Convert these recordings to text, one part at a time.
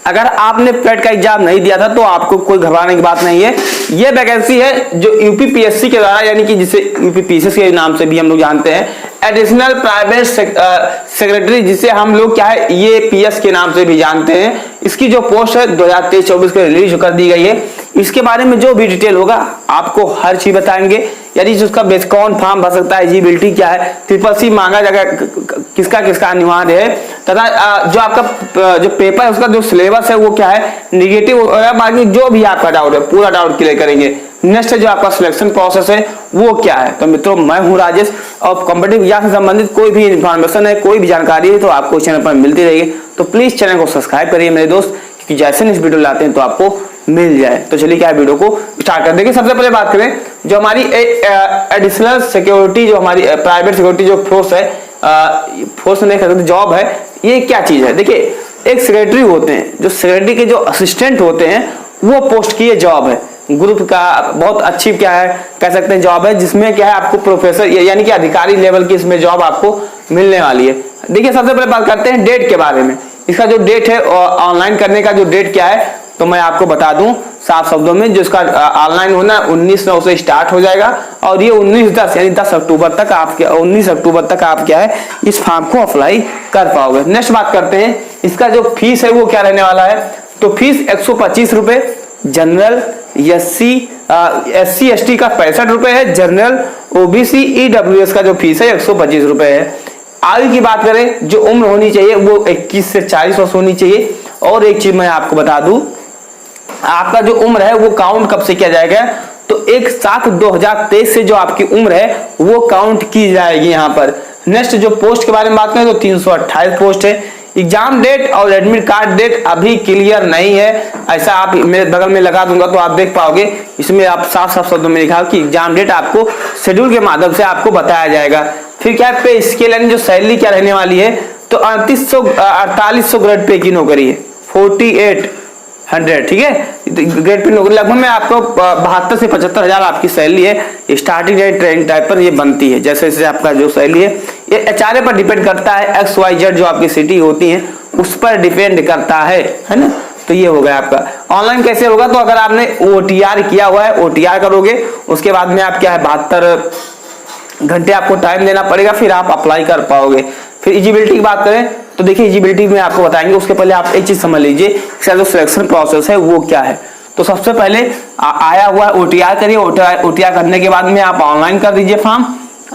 अगर आपने पेट का एग्जाम नहीं दिया था तो आपको कोई घबराने की बात नहीं है। ये वैकेंसी है जो यूपीपीएससी के द्वारा, यानी कि जिसे यूपीपीएससी के नाम से भी हम लोग जानते हैं, एडिशनल प्राइवेट सेक्रेटरी, जिसे हम लोग क्या है ये पीएस के नाम से भी जानते हैं। इसकी जो पोस्ट है 2023-24 के रिलीज कर दी गई है। इसके बारे में जो भी डिटेल होगा आपको हर चीज बताएंगे, यानी जिसका बेस कौन फॉर्म भर सकता है, एलिजिबिलिटी क्या है, ट्रिपल मांगा जाएगा, किसका किसका अनिवार्य है, तथा जो आपका जो पेपर है उसका जो सिलेबस है वो क्या है, निगेटिव बाकी जो भी आपका डाउट है पूरा डाउट क्लियर करेंगे। नेक्स्ट जो आपका सिलेक्शन प्रोसेस है वो क्या है। तो मित्रों मैं हूं राजेश, और कॉम्पिटिटिव एग्जाम से संबंधित कोई भी इंफॉर्मेशन है, कोई भी जानकारी है तो आपको इस चैनल पर मिलती रहेगी। तो प्लीज चैनल को सब्सक्राइब करिए मेरे दोस्त, क्योंकि जैसे इस वीडियो लाते हैं तो आपको मिल जाए। तो चलिए क्या वीडियो को स्टार्ट कर देंगे। सबसे पहले बात करें जो हमारी एडिशनल सिक्योरिटी, जो हमारी प्राइवेट सिक्योरिटी जो फोर्स है, फोर्स नहीं कहते जॉब है, ये क्या चीज है। देखिए एक सेक्रेटरी होते हैं, जो सेक्रेटरी के जो असिस्टेंट होते हैं वो पोस्ट की ये जॉब है। ग्रुप का बहुत अच्छी क्या है कह सकते हैं जॉब है, जिसमें क्या है आपको प्रोफेसर यानी कि अधिकारी लेवल की इसमें जॉब आपको मिलने वाली है। देखिए सबसे पहले बात करते हैं डेट के बारे में। इसका जो डेट है ऑनलाइन करने का जो डेट क्या है, तो मैं आपको बता दूं साफ शब्दों में, जो इसका ऑनलाइन होना 19/9 से स्टार्ट हो जाएगा और ये 19/10 यानी 10 अक्टूबर तक आप 19 अक्टूबर तक आप क्या है इस फॉर्म को अप्लाई कर पाओगे। नेक्स्ट बात करते हैं इसका जो फीस है वो क्या रहने वाला है। तो फीस 125 रुपए, जनरल SC ST का 65 रुपए है, जनरल OBC EWS का जो फीस है 125 रुपए है। आयु की बात करें, जो उम्र होनी चाहिए वो 21 से 40 वर्ष होनी चाहिए। और एक चीज मैं आपको बता दूं, आपका जो उम्र है वो काउंट कब से किया जाएगा, तो 1/7/2023 से जो आपकी उम्र है वो काउंट की जाएगी यहाँ पर। नेक्स्ट जो पोस्ट के बारे में बात करें तो 328 पोस्ट है। एग्जाम डेट और एडमिट कार्ड डेट अभी क्लियर नहीं है, ऐसा आप मेरे बगल में लगा दूंगा तो आप देख पाओगे। इसमें आप साफ साफ शब्दों में लिखा कि एग्जाम डेट आपको शेड्यूल के माध्यम से आपको बताया जाएगा। फिर क्या है पे स्केल यानी जो सैलरी क्या रहने वाली है, तो 4800 ग्रेड पे की नौकरी है, 4800 ठीक है ग्रेड पे नौकरी। लगभग में आपको 72 से 75 हजार आपकी सैलरी है। स्टार्टिंग रेट ट्रेनिंग टाइप पर ये बनती है, जैसे जैसे आपका जो सैलरी है ये HRA पर डिपेंड करता है, XYZ जो आपकी सिटी होती है उस पर डिपेंड करता है ना। तो ये हो गया आपका ऑनलाइन कैसे होगा, तो अगर आपने OTR किया हुआ है OTR करोगे, उसके बाद में आप क्या है 72 घंटे आपको टाइम देना पड़ेगा, फिर आप अप्लाई कर पाओगे। फिर एलिजिबिलिटी की बात करें तो देखिए एलिजिबिलिटी में आपको बताएंगे, उसके पहले आप एक चीज समझ लीजिए इसका जो सिलेक्शन प्रोसेस है वो क्या है। तो सबसे पहले आया हुआ OTR करिए, OTR करने के बाद में आप ऑनलाइन कर दीजिए फॉर्म,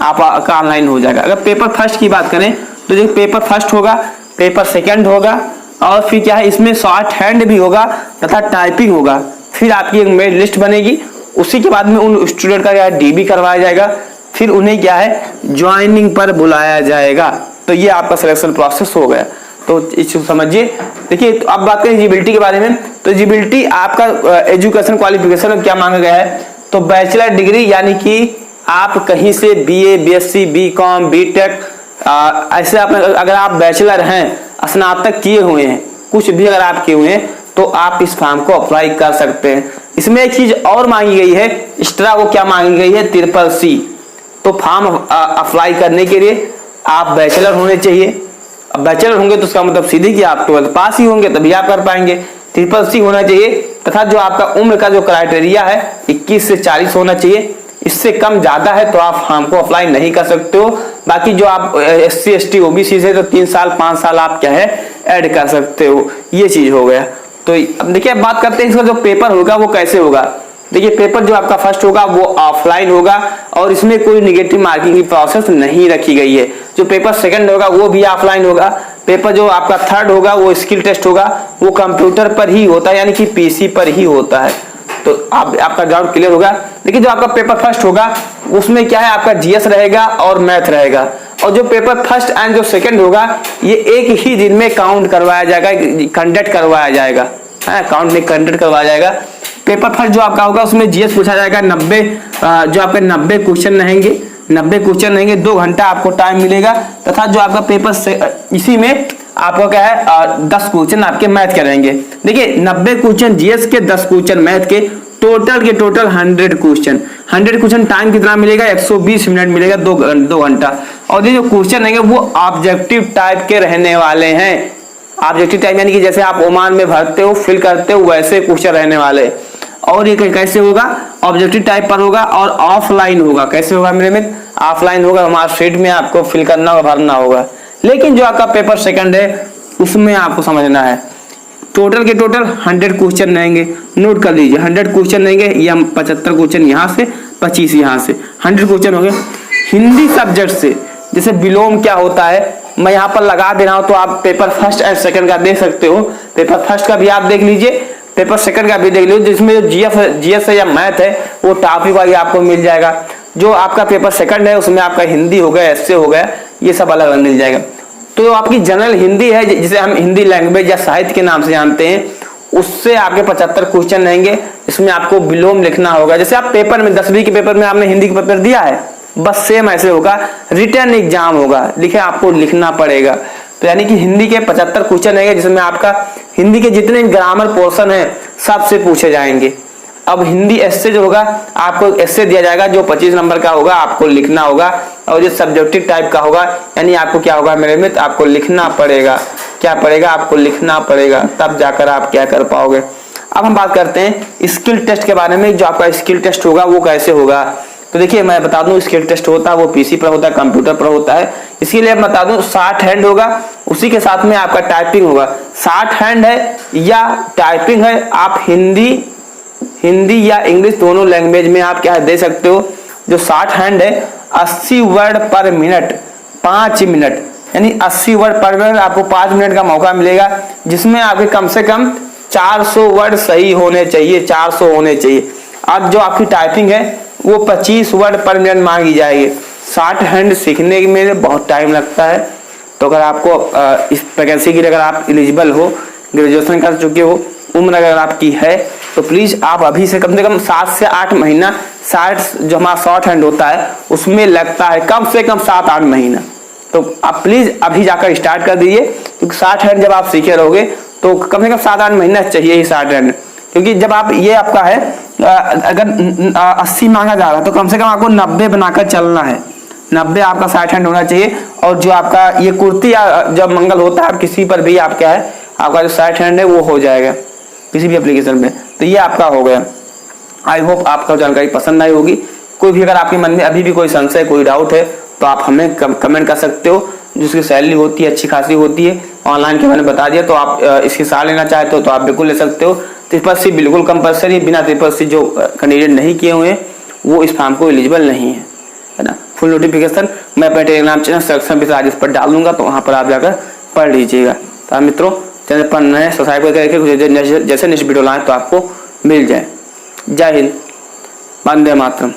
आपका ऑनलाइन हो जाएगा। अगर पेपर फर्स्ट की बात करें तो जो पेपर फर्स्ट होगा, पेपर सेकंड होगा, और फिर क्या है इसमें शॉर्ट हैंड भी होगा तथा टाइपिंग होगा। फिर आपकी एक मेरिट लिस्ट बनेगी, उसी के बाद में उन स्टूडेंट का क्या DB करवाया जाएगा, फिर उन्हें क्या है ज्वाइनिंग पर बुलाया जाएगा। तो ये आपका सिलेक्शन प्रोसेस हो गया, तो इसको समझिए। देखिए तो अब बात करें एलिजिबिलिटी के बारे में, तो एलिजिबिलिटी आपका एजुकेशन क्वालिफिकेशन में क्या मांगा गया है, तो बैचलर डिग्री, यानी कि आप कहीं से BA BSc BCom BTech ऐसे आप अगर आप बैचलर हैं, स्नातक किए हुए हैं, कुछ भी अगर आप किए हुए हैं तो आप इस फॉर्म को अप्लाई कर सकते हैं। इसमें एक चीज और मांगी गई है, एक्स्ट्रा वो क्या मांगी गई है, CCC। तो फॉर्म अप्लाई करने के लिए आप बैचलर होने चाहिए। अब बैचलर होंगे तो उसका मतलब सीधे कि आप 12th पास ही होंगे तभी आप कर पाएंगे। CCC होना चाहिए, तथा जो आपका उम्र का जो क्राइटेरिया है 21 से 40 होना चाहिए। इससे कम ज्यादा है तो आप फॉर्म को अप्लाई नहीं कर सकते हो। बाकी जो आप SC ST OBC से तो 3 साल 5 साल आप क्या है ऐड कर सकते हो, ये चीज हो गया। तो अब देखिए बात करते हैं इसका जो पेपर होगा वो कैसे होगा। देखिए पेपर जो आपका फर्स्ट होगा वो ऑफलाइन होगा और इसमें कोई निगेटिव मार्किंग की प्रोसेस नहीं रखी गई है। जो पेपर सेकंड होगा वो भी ऑफलाइन होगा। पेपर जो आपका थर्ड होगा वो स्किल टेस्ट होगा, वो कंप्यूटर पर ही होता है, यानी कि PC पर ही होता है। तो आपका डाउट क्लियर होगा। देखिए जो आपका पेपर फर्स्ट होगा उसमें क्या है आपका GS रहेगा और मैथ रहेगा, और जो पेपर फर्स्ट एंड जो सेकंड होगा ये एक ही दिन में काउंट करवाया जाएगा, कंडक्ट करवाया जाएगा, काउंट में कंडक्ट करवाया जाएगा। पेपर फर्स्ट जो आपका होगा उसमें GS पूछा जाएगा 90, जो आपके 90 क्वेश्चन रहेंगे, 90 क्वेश्चन रहेंगे, 2 घंटा आपको टाइम मिलेगा। तथा जो आपका पेपर से इसी में आपको क्या है 10 क्वेश्चन आपके मैथ के रहेंगे। देखिए 90 क्वेश्चन GS के, 10 क्वेश्चन मैथ के, टोटल 100 क्वेश्चन। 100 क्वेश्चन टाइम कितना मिलेगा, 120 मिनट मिलेगा, 2 घंटा। और ये जो क्वेश्चन रहेंगे वो ऑब्जेक्टिव टाइप के रहने वाले हैं, ऑब्जेक्टिव टाइप यानी कि जैसे आप ओमान में भरते हो, फिल करते हो, वैसे क्वेश्चन रहने वाले। और ये कैसे होगा, ऑब्जेक्टिव टाइप पर होगा और ऑफलाइन होगा। कैसे होगा मेरे मित्र, ऑफलाइन होगा, मार्कशीट में आपको फिल करना होगा, भरना होगा। लेकिन जो आपका पेपर सेकंड है उसमें आपको समझना है, टोटल के टोटल 100 क्वेश्चन रहेंगे। नोट कर लीजिए 100 क्वेश्चन रहेंगे, या 75 क्वेश्चन यहाँ से, 25 यहाँ से, 100 क्वेश्चन हो गए। हिंदी सब्जेक्ट से जैसे विलोम क्या होता है मैं यहाँ पर लगा दे रहा हूँ, तो आप पेपर फर्स्ट एंड सेकंड का देख सकते हो। पेपर फर्स्ट का भी आप देख लीजिए, पेपर सेकंड का भी देख लीजिए। जिसमें जो जीएस है या मैथ है वो टॉपिक वाइज आपको मिल जाएगा। जो आपका पेपर सेकंड है उसमें आपका हिंदी हो गया, एस्से हो गया, ये सब अलग अलग मिल जाएगा। तो आपकी जनरल हिंदी है जिसे हम हिंदी लैंग्वेज या साहित्य के नाम से जानते हैं, उससे आपके 75 क्वेश्चन रहेंगे। इसमें आपको विलोम लिखना होगा। जैसे आप पेपर में 10वीं के पेपर में आपने हिंदी का पेपर दिया है, बस सेम ऐसे होगा, रिटर्न एग्जाम होगा, लिखे आपको लिखना पड़ेगा। तो यानी कि हिंदी के 75 क्वेश्चन रहेंगे, जिसमें आपका हिंदी के जितने ग्रामर पोर्शन है सबसे पूछे जाएंगे। अब हिंदी एस्से जो होगा, आपको एस्से दिया जाएगा जो 25 नंबर का होगा, आपको लिखना होगा। और ये सब्जेक्टिव टाइप का होगा, यानी आपको क्या होगा मेरे मित्र, आपको लिखना पड़ेगा। क्या पड़ेगा, आपको लिखना पड़ेगा, तब जाकर आप क्या कर पाओगे। अब हम बात करते हैं स्किल टेस्ट के बारे में। जो आपका स्किल टेस्ट होगा वो कैसे होगा, तो देखिए मैं बता दूं, स्किल टेस्ट होता है वो पीसी पर होता है, कंप्यूटर पर होता है। इसके लिए बता दूं शॉर्ट हैंड होगा, उसी के साथ में आपका टाइपिंग होगा। शॉर्ट हैंड है या टाइपिंग है, आप हिंदी या इंग्लिश दोनों लैंग्वेज में आप क्या दे सकते हो। जो शॉर्ट हैंड है 80 वर्ड पर मिनट, 5 मिनट, यानी 80 वर्ड पर मिनट, आपको 5 मिनट का मौका मिलेगा, जिसमें आपके कम से कम 400 वर्ड सही होने चाहिए, 400 होने चाहिए। अब जो आपकी टाइपिंग है वो 25 वर्ड पर मिनट मांगी जाएगी। शॉर्ट हैंड सीखने में बहुत टाइम लगता है। तो अगर आपको इस वैकेंसी के लिए अगर आप एलिजिबल हो, ग्रेजुएशन कर चुके हो, उम्र अगर आपकी है, तो प्लीज आप अभी से कम 7 से 8 महीना, जो हमारा शॉर्ट हैंड होता है उसमें लगता है कम से कम 7-8 महीना। तो आप प्लीज अभी जाकर स्टार्ट कर दीजिए, क्योंकि शॉर्ट हैंड जब आप सीखे रहोगे तो कम से कम 7-8 महीना चाहिए ही शॉर्ट हैंड। क्योंकि जब आप ये आपका है अगर 80 मांगा जा रहा है तो कम से कम आपको 90 बनाकर चलना है। 90 आपका शॉर्ट हैंड होना चाहिए। और जो आपका ये कुर्ती या जब मंगल होता है, आप किसी पर भी आप क्या है, आपका जो शॉर्ट हैंड है वो हो जाएगा किसी भी एप्लीकेशन में। तो ये आपका हो गया। आई होप आपको जानकारी पसंद आई होगी। कोई भी अगर आपके मन में अभी भी कोई संशय, कोई डाउट है, तो आप हमें कमेंट कर सकते हो। जिसकी सैलरी होती है अच्छी खासी होती है, ऑनलाइन के मैंने बता दिया। तो आप इसकी साल लेना चाहते हो तो आप बिल्कुल ले सकते हो। ट्रिपल बिल्कुल कंपलसरी, बिना ट्रिपल जो कैंडिडेट नहीं किए हुए हैं वो इस फॉर्म को एलिजिबल नहीं है ना। फुल नोटिफिकेशन मैं अपने टेलीग्राम चैनल सेक्शन पे आज इस पर डाल दूंगा, तो वहाँ पर आप जाकर पढ़ लीजिएगा। तो मित्रों चैनल पर नए सब्सक्राइब करके जैसे नेक्स्ट वीडियो लाएं तो आपको मिल जाए। जय हिंद, वंदे मातरम।